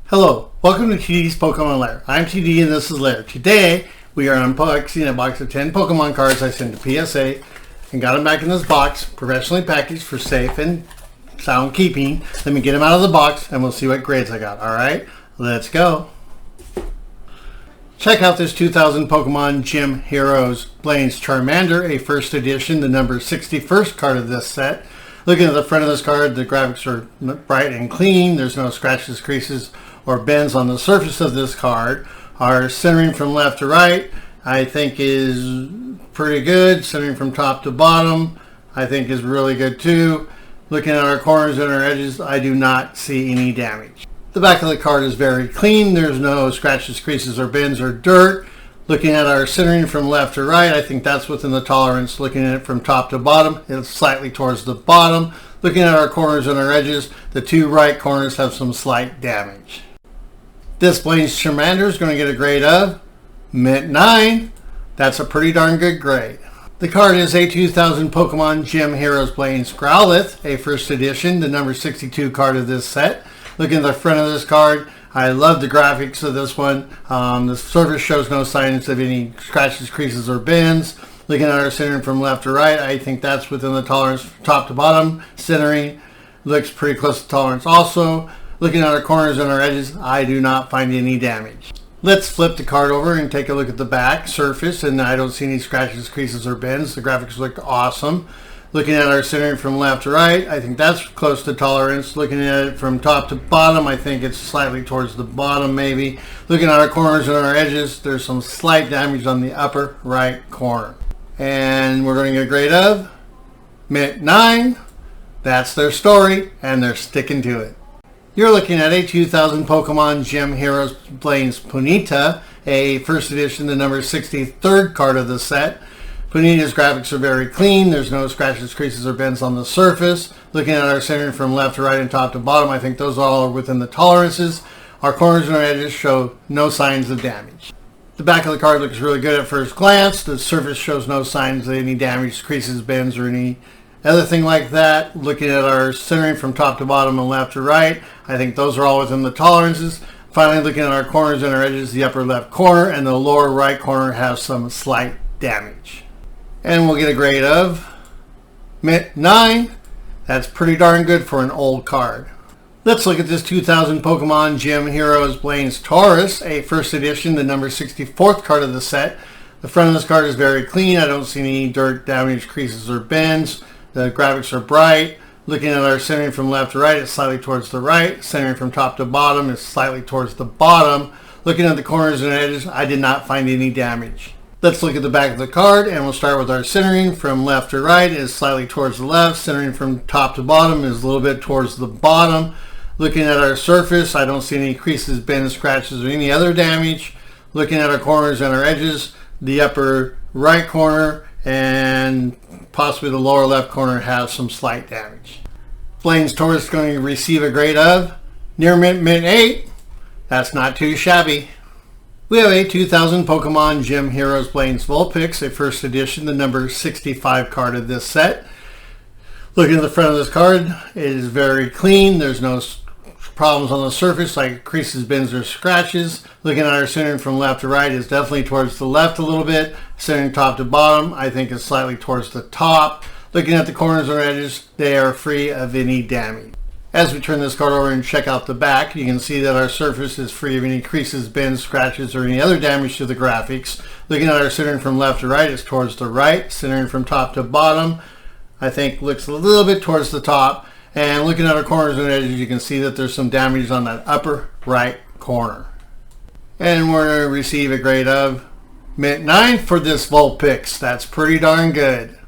Hello, welcome to TD's Pokemon Lair. I'm TD and this is Lair. Today we are unboxing a box of 10 Pokemon cards I sent to PSA and got them back in this box, professionally packaged for safe and sound keeping. Let me get them out of the box and we'll see what grades I got. Alright, let's go. Check out this 2000 Pokemon Gym Heroes Blaine's Charmander, a first edition, the number 61st card of this set. Looking at the front of this card, the graphics are bright and clean. There's no scratches, creases, or bends on the surface of this card. Our centering from left to right, I think is pretty good. Centering from top to bottom, I think is really good too. Looking at our corners and our edges, I do not see any damage. The back of the card is very clean. There's no scratches, creases, or bends or dirt. Looking at our centering from left to right, I think that's within the tolerance. Looking at it from top to bottom, it's slightly towards the bottom. Looking at our corners and our edges, the two right corners have some slight damage. This Blaine's Charmander is going to get a grade of Mint 9. That's a pretty darn good grade. The card is a 2000 Pokemon Gym Heroes Blaine's Growlithe, a first edition, the number 62 card of this set. Looking at the front of this card, I love the graphics of this one. The surface shows no signs of any scratches, creases, or bends. Looking at our centering from left to right, I think that's within the tolerance from top to bottom. Centering looks pretty close to tolerance also. Looking at our corners and our edges, I do not find any damage. Let's flip the card over and take a look at the back surface, and I don't see any scratches, creases, or bends. The graphics look awesome. Looking at our centering from left to right, I think that's close to tolerance. Looking at it from top to bottom, I think it's slightly towards the bottom maybe. Looking at our corners and our edges, there's some slight damage on the upper right corner. And we're going to get a grade of Mint 9. That's their story, and they're sticking to it. You're looking at a 2000 Pokemon Gym Heroes Blaine's Ponyta, a first edition, the number 63rd card of the set. Ponyta's graphics are very clean. There's no scratches, creases, or bends on the surface. Looking at our centering from left to right and top to bottom, I think those all are within the tolerances. Our corners and our edges show no signs of damage. The back of the card looks really good at first glance. The surface shows no signs of any damage, creases, bends, or any other thing like that. Looking at our centering from top to bottom and left to right, I think those are all within the tolerances. Finally, looking at our corners and our edges, the upper left corner and the lower right corner have some slight damage. And we'll get a grade of Mint 9. That's pretty darn good for an old card. Let's look at this 2000 Pokemon Gym Heroes Blaine's Tauros, a first edition, the number 64th card of the set. The front of this card is very clean. I don't see any dirt, damage, creases, or bends. The graphics are bright. Looking at our centering from left to right, it's slightly towards the right. Centering from top to bottom is slightly towards the bottom. Looking at the corners and edges, I did not find any damage. Let's look at the back of the card, and we'll start with our centering from left to right is slightly towards the left. Centering from top to bottom is a little bit towards the bottom. Looking at our surface, I don't see any creases, bends, scratches, or any other damage. Looking at our corners and our edges, the upper right corner and possibly the lower left corner have some slight damage. Blaine's Tauros is going to receive a grade of near Mint 8. That's not too shabby. We have a 2000 Pokemon Gym Heroes Blaine's Vulpix, a first edition, the number 65 card of this set. Looking at the front of this card, it is very clean. There's no problems on the surface like creases, bends, or scratches. Looking at our centering from left to right is definitely towards the left a little bit. Centering top to bottom, I think is slightly towards the top. Looking at the corners and edges, they are free of any damage. As we turn this card over and check out the back, you can see that our surface is free of any creases, bends, scratches, or any other damage to the graphics. Looking at our centering from left to right is towards the right. Centering from top to bottom, I think looks a little bit towards the top. And looking at our corners and edges, you can see that there's some damage on that upper right corner. And we're going to receive a grade of Mint 9 for this Vulpix. That's pretty darn good.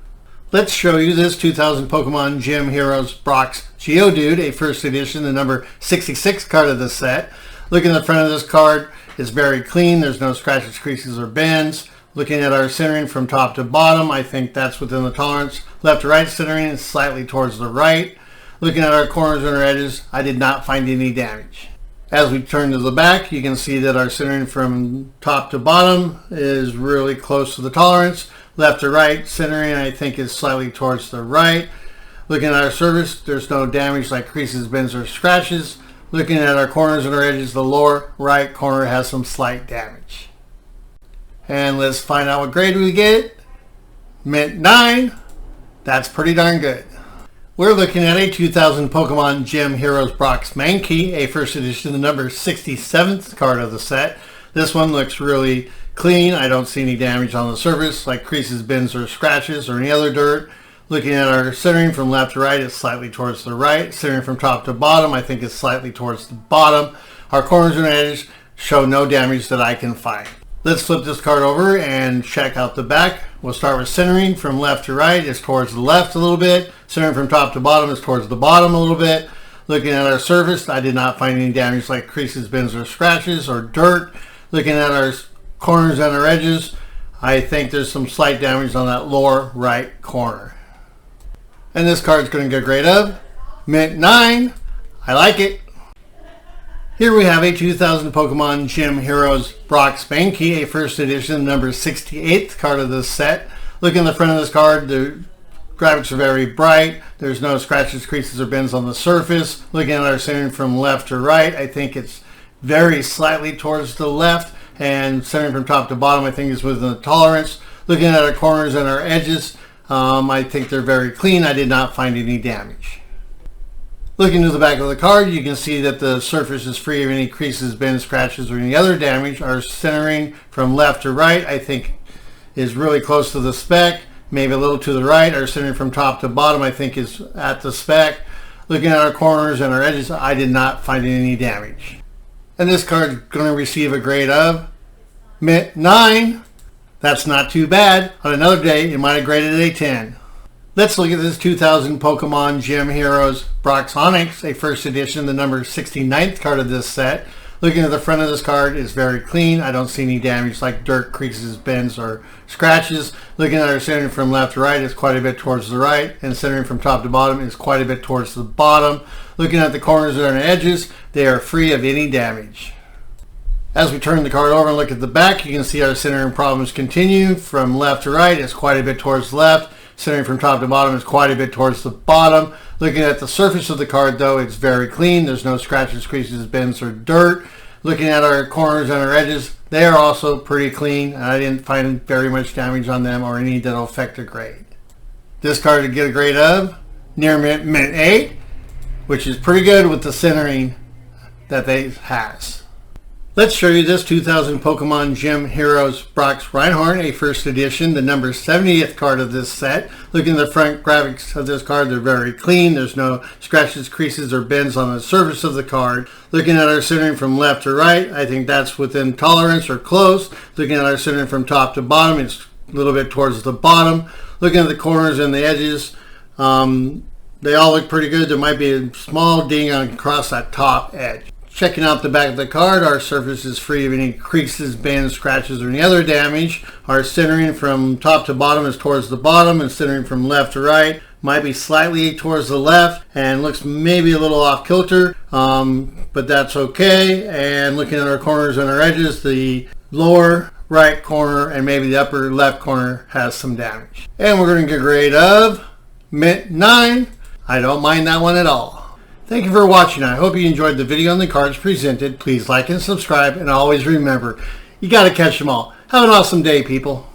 Let's show you this 2000 Pokemon Gym Heroes Brock's Geodude, a first edition, the number 66 card of the set. Looking at the front of this card, it's very clean. There's no scratches, creases, or bends. Looking at our centering from top to bottom, I think that's within the tolerance. Left to right centering is slightly towards the right. Looking at our corners and our edges, I did not find any damage. As we turn to the back, you can see that our centering from top to bottom is really close to the tolerance. Left to right centering, I think, is slightly towards the right. Looking at our surface, there's no damage like creases, bends, or scratches. Looking at our corners and our edges, the lower right corner has some slight damage. And let's find out what grade we get. Mint 9. That's pretty darn good. We're looking at a 2000 Pokemon Gym Heroes Brock's Mankey, a first edition, the number 67th card of the set. This one looks really clean. I don't see any damage on the surface, like creases, bends, or scratches, or any other dirt. Looking at our centering from left to right, it's slightly towards the right. Centering from top to bottom, I think it's slightly towards the bottom. Our corners and edges show no damage that I can find. Let's flip this card over and check out the back. We'll start with centering from left to right. It's towards the left a little bit. Centering from top to bottom is towards the bottom a little bit. Looking at our surface, I did not find any damage like creases, bends, or scratches, or dirt. Looking at our corners and our edges, I think there's some slight damage on that lower right corner. And this card's going to get a grade of Mint 9. I like it. Here we have a 2000 Pokemon Gym Heroes Brock's Mankey, a first edition, number 68th card of this set. Looking at the front of this card, the graphics are very bright. There's no scratches, creases, or bends on the surface. Looking at our centering from left to right, I think it's very slightly towards the left. And centering from top to bottom, I think is within the tolerance. Looking at our corners and our edges, I think they're very clean. I did not find any damage. Looking to the back of the card, you can see that the surface is free of any creases, bends, scratches, or any other damage. Our centering from left to right, I think, is really close to the spec. Maybe a little to the right. Our centering from top to bottom, I think, is at the spec. Looking at our corners and our edges, I did not find any damage. And this card is going to receive a grade of Mint 9. That's not too bad. On another day, it might have graded a 10. Let's look at this 2000 Pokemon Gym Heroes Brock's Onix, a first edition, the number 69th card of this set. Looking at the front of this card, it's very clean. I don't see any damage like dirt, creases, bends, or scratches. Looking at our centering from left to right, it's quite a bit towards the right, and centering from top to bottom is quite a bit towards the bottom. Looking at the corners and edges, they are free of any damage. As we turn the card over and look at the back, you can see our centering problems continue. From left to right, it's quite a bit towards the left. Centering from top to bottom is quite a bit towards the bottom. Looking at the surface of the card, though, it's very clean. There's no scratches, creases, bends, or dirt. Looking at our corners and our edges, they are also pretty clean. I didn't find very much damage on them or any that'll affect a grade. This card to get a grade of near Mint 8, which is pretty good with the centering that they has. Let's show you this 2000 Pokemon Gym Heroes Brock's Reinhardt, a first edition, the number 70th card of this set. Looking at the front graphics of this card, they're very clean. There's no scratches, creases, or bends on the surface of the card. Looking at our centering from left to right, I think that's within tolerance or close. Looking at our centering from top to bottom, it's a little bit towards the bottom. Looking at the corners and the edges, they all look pretty good. There might be a small ding across that top edge. Checking out the back of the card, our surface is free of any creases, bends, scratches, or any other damage. Our centering from top to bottom is towards the bottom, and centering from left to right might be slightly towards the left and looks maybe a little off kilter, but that's okay. And looking at our corners and our edges, the lower right corner and maybe the upper left corner has some damage. And we're going to get a grade of Mint 9. I don't mind that one at all. Thank you for watching. I hope you enjoyed the video on the cards presented. Please like and subscribe, and always remember, you got to catch them all. Have an awesome day, people.